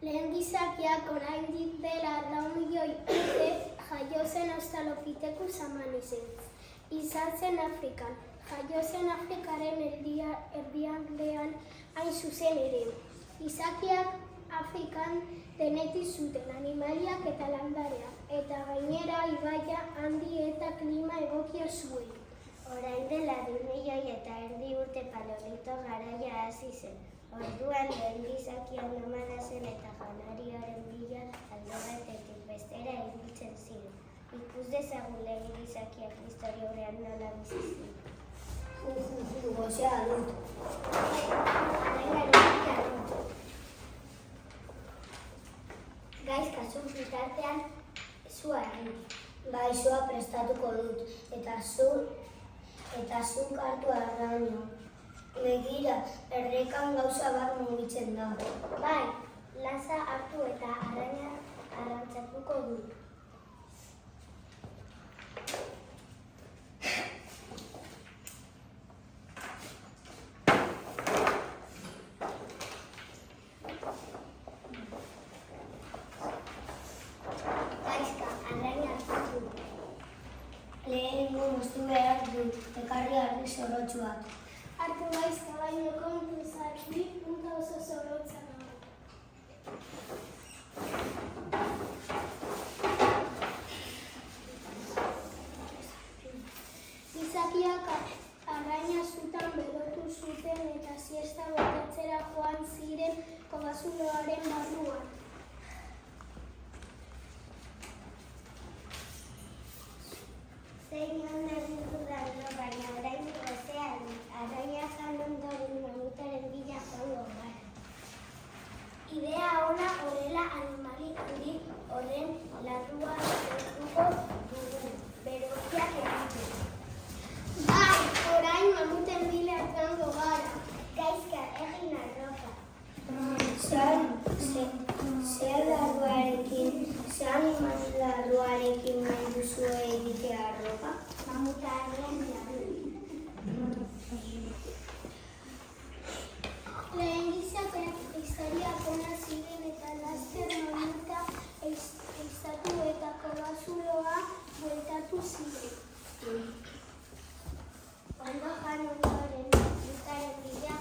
Lehen gizakiak oraindik dela 4 milioi urte jaio zen Australopithecus samanicens. Izan zen Afrikan. Jaio zen Afrikaren erdialdean hain zuzen ere. Gizakiak Afrikan denetik zuten animaliak eta landareak, eta gainera ibaia handi eta klima egokia zuen. Orain dela 2 milioi eta erdi urte paleolito garaia hasi zen. Orduan lehen gizakiak nomada zen eta janariaren bila alde batetik bestera ibiltzen ziren. Ikus dezagun lehen gizakiak historiaurrean nola bizi ziren. Gozea dut. Gaiz, kasu bitartean zua egin. Bai, zua prestatuko dut, eta zuk hartu arraino. Begira, errekan gauza bat mugitzen da. Bai, lasa hartu eta araina arrantzatuko dut. Gaizka, araina hartu. Lehenengo moztu behar dut, ekarri argi zorotsu bat. Hartu gaizka, baino kontu zarri, punta oso zorotza nago. Gizakiak arraina zutan berotu zuten eta siesta botatzera joan ziren kobazuloaren barruan. Zein ona dudan lo, baina orain gozea dut. Araia jan ondoren mamutaren bila joango gara. Idea ona horrela animali handi horren larrua sortuko dugu, berokiak egiten. Bai, orain mamuten bila joango gara. Gaizka, egin arropa. Ze animal larruarekin nahi duzu egitea arropa? Mamutaren Lehen gizakiak historiak ona ziren eta laster mamuta ehizatu eta kobazuloa bueltatu ziren. Ondo jan ondoren mamutaren bila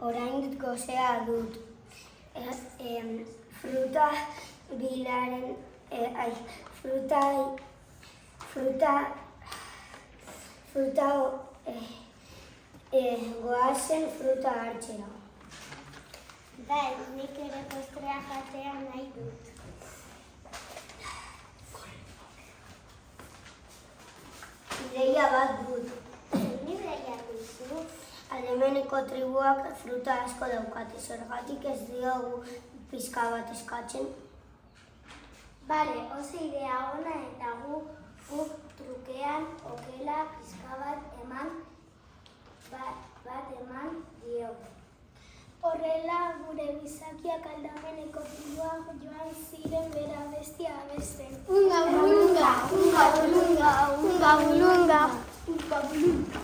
Orain dut gozea dut. Fruta bilaren, goazen fruta hartzera. Bai, nik ere postrea jatea nahi dut. Ideia bat dut. Ni ideia duzu. Alemeneko tribuak fruta asko daukate, zergatik ez diogu pizka bat eskatzen. Bale, oso idea ona eta guk trukean okela pizka bat eman diogu. Horrela, gure gizakiak aldameneko tribuak joan ziren bera bestia abesten. Unga bulunga, unga bulunga, unga bulunga, unga bulunga.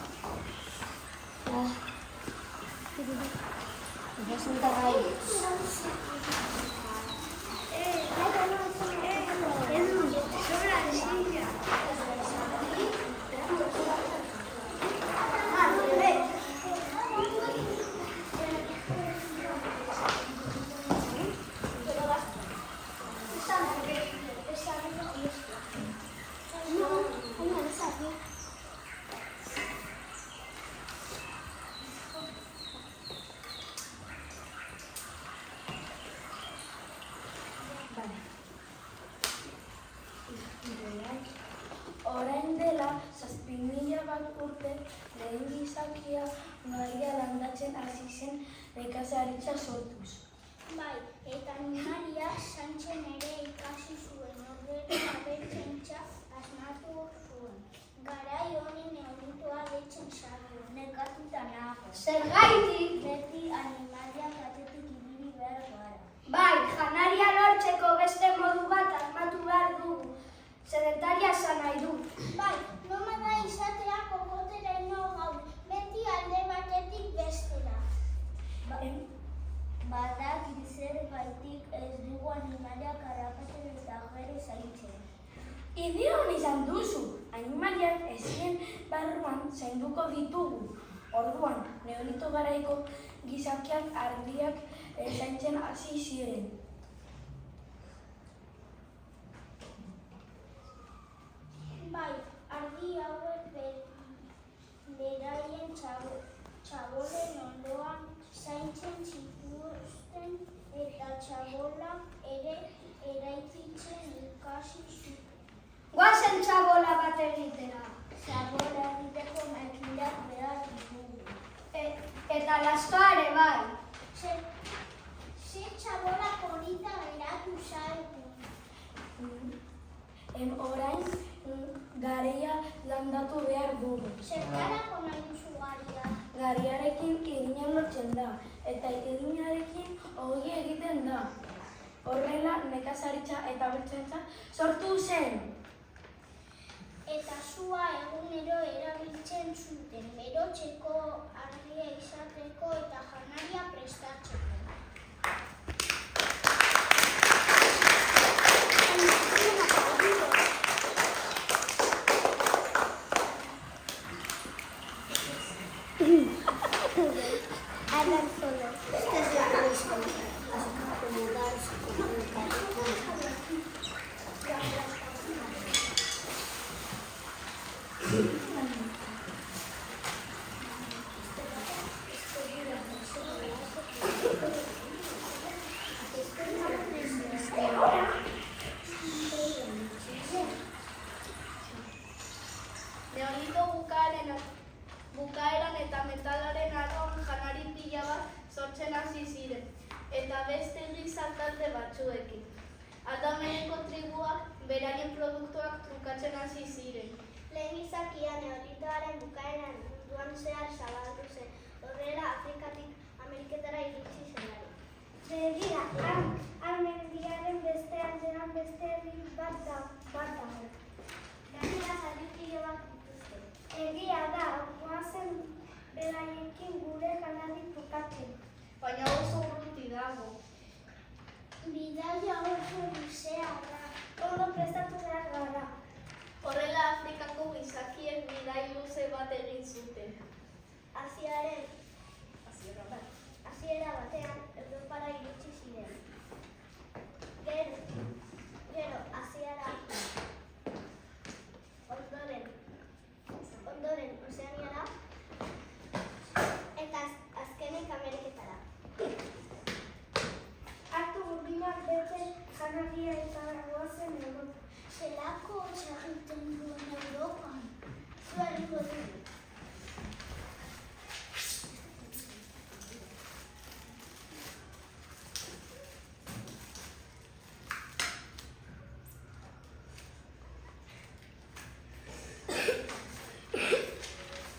Orain dela 7.000 bat urte lehen gizakia gaia landatzen hasi zen nekazaritza sortuz. Bai, eta animaliak zaintzen ere ikasi zuen, horrela abertzentza asmatu zuen. Garai honi neolitoa deitzen zaio, nekatuta nago. Zergaitik? Beti animaliak batetik ibili behar gara. Bai, janaria lortzeko beste modu bat asmatu behar dugu. Sedentaria esan nahi du. Bai, nomada izatea kokoteraino gau, beti alde batetik bestera. Badakit zergaitik ez dugu animaliak harrapatzen eta jere zaintzen. Idea hon izan duzu, animaliak ezien barruan zainduko ditugu. Orduan, neolito garaiko gizakiak ardiak zaintzen hasi ziren. Bai, ardi hauek beraien txabolen ondoan zaintzen zituzten eta txabolak ere eraikitzen ikasi zuten. Guazen txabola bat egitera. Txabola egiteko makinak behar ditugu. Eta lastoa ere bai. Ze txabola polita geratu zaigu. Orain garia landatu behar dugu. Zertarako nahi duzu garia? Gariarekin irina lortzen da, eta irinarekin ogi egiten da. Horrela nekazaritza eta abeltzaintza sortu zen. Eta sua egunero erabiltzen zuten, berotzeko, argia izateko eta janaria prestatzeko. Hablan solo. Esta es la cosa. Acomodarse, comunicar. Neolito bukaeran eta metalaren aroan janari pila bat sortzen hasi ziren, eta beste giza talde batzuekin. Aldameneko tribuak beraien produktuak trukatzen hasi ziren. Lehen gizakia neolitoaren bukaeran munduan zehar zabaldu zen, horrela Afrikatik Ameriketara iritsi zelari. Begira, mendiaren beste aldean beste herri bat dago. Gainera zalipilo bat dituzte. Egia da, goazen beraiekin gure janari trukatzen. Baina oso urruti dago. Bidaia oso luzea da. Ondo prestatu behar gara. Horrela Afrikako gizakiek bidai luze bat egin zuten. Hasiera batean Europara iritsi ziren. Gero Asiara, ondoren Ozeaniara eta azkenik Ameriketara. Hartu gurbilak bete janaria eta goazen Europa. Zelako txagiten duen Europan, zuerriko dugu.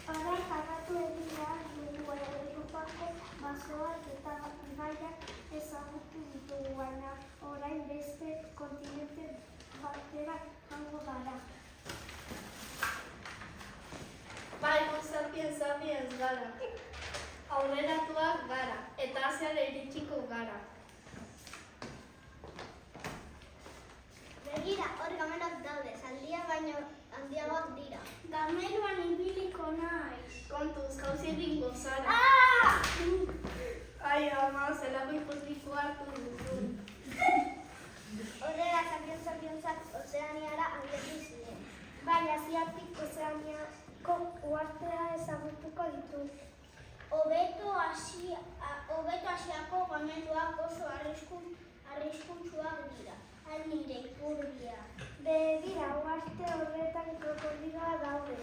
Ara jagatu egin behar dugu Europako basoak eta ibaiak ezagutu ditugu, baina orain beste kontinente batera joango gara. Bai, sapiens gara. Aurreratuak gara, eta Asiara iritsiko gara. Begira, hor gamelak daude, zaldia baino handiagoak dira. Gameluan ibiliko naiz. Kontuz, jauzi egingo zara. Ai, ama, zelako ikusliko hartu duzu. Horrela, sapiontzak Ozeaniara handitu ziren. Bai, Asiatik Ozeaniako uhartea ezagutuko ditu. Hobeto Asiako gameluak oso arriskutsuak dira. Nire ikurbia. Begira, uarte horretan krokodiloa daude.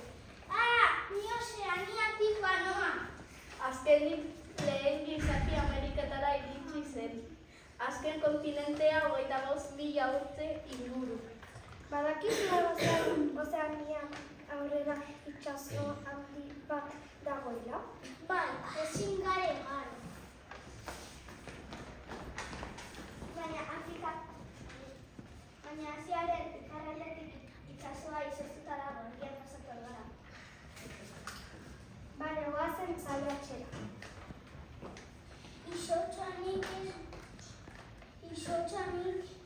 Ni Ozeaniatik banoa. Azkenik lehen gizaki Ameriketara iritsi zen. Azken kontinentea 25.000 urte inguru. Badakizu Ozeanian aurrera itsaso handi bat dagoela? Bai, ezin gare eman. Baina Asiaren iparraldetik itsasoa izoztuta dago, biak pasatu gara. Bale, goazen saiatzera. Izotxanik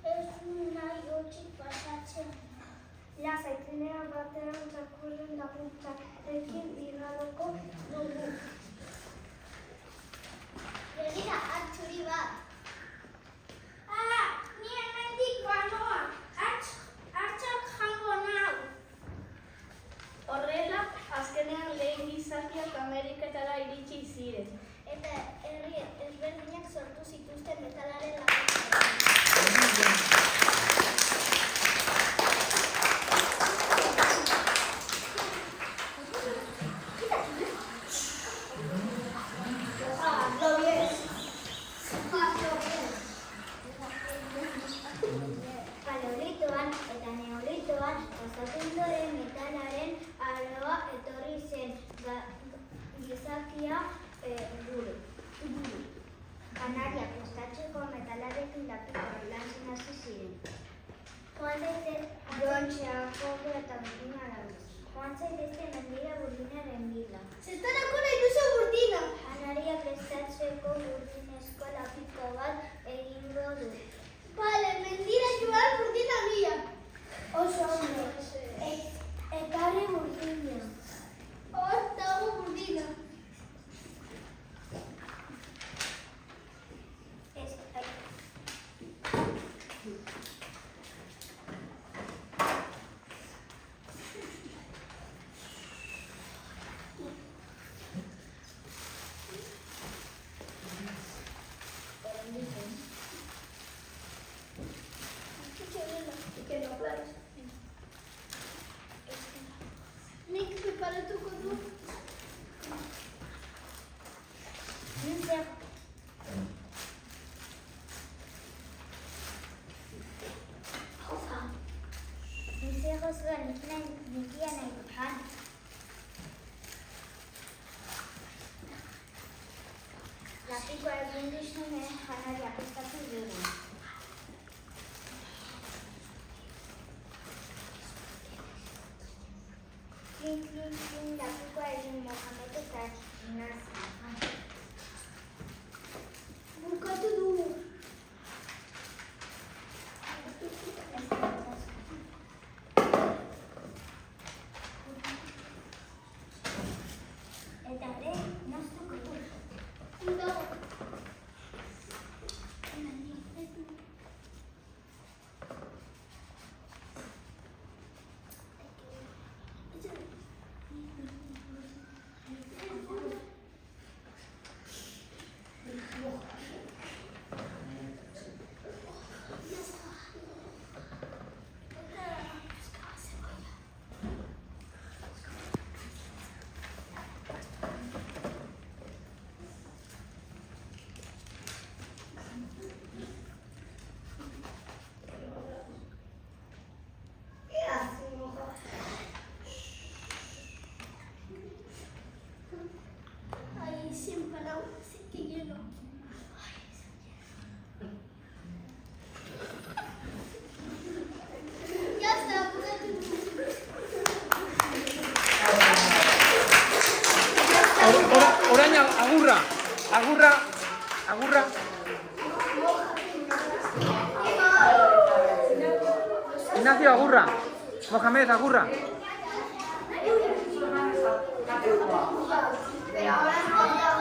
ez du nahi hotxik pasatzen. Lasai, trenean batean txakurren laguntzarekin igaroko dugu. Begira, hartxuri bat. Ni hemendik banoa, hartzak jango nau. Horrela, azkenean lehen gizakiak Ameriketara iritsi ziren. Eta herri ezberdinak sortu zituzten metalaren laguntzarekin. Paleolitoan eta neolitoan pasatu ondoren metalaren aroa etorri zen gizakia buru. Kanariak prestatzeko metalarekin lapikoak lantzen hasi ziren. Joan zaitezte mendira burdinaren bila. Zertarako nahi duzu burdina? Janaria prestatzeko burdinezko lapiko bat egingo du. Bale, mendira joan burdina bila. Oso ondo. Ekarri burdina. Hor dago burdina. Nik preparatuko du. Nizego zuen nikia nahi dut, han. Lapikoa egin dizune janaria prestatu dugu. Klin, lapikoa egin Mohamed eta Ignacio. Bukatu dugu. Eta ere, naztuko du. Dago. Ay, sin palabras, sí que lleno. Ya está, Orain agurra. Ignacio, agurra. Mohamed, agurra. Pero ahora no.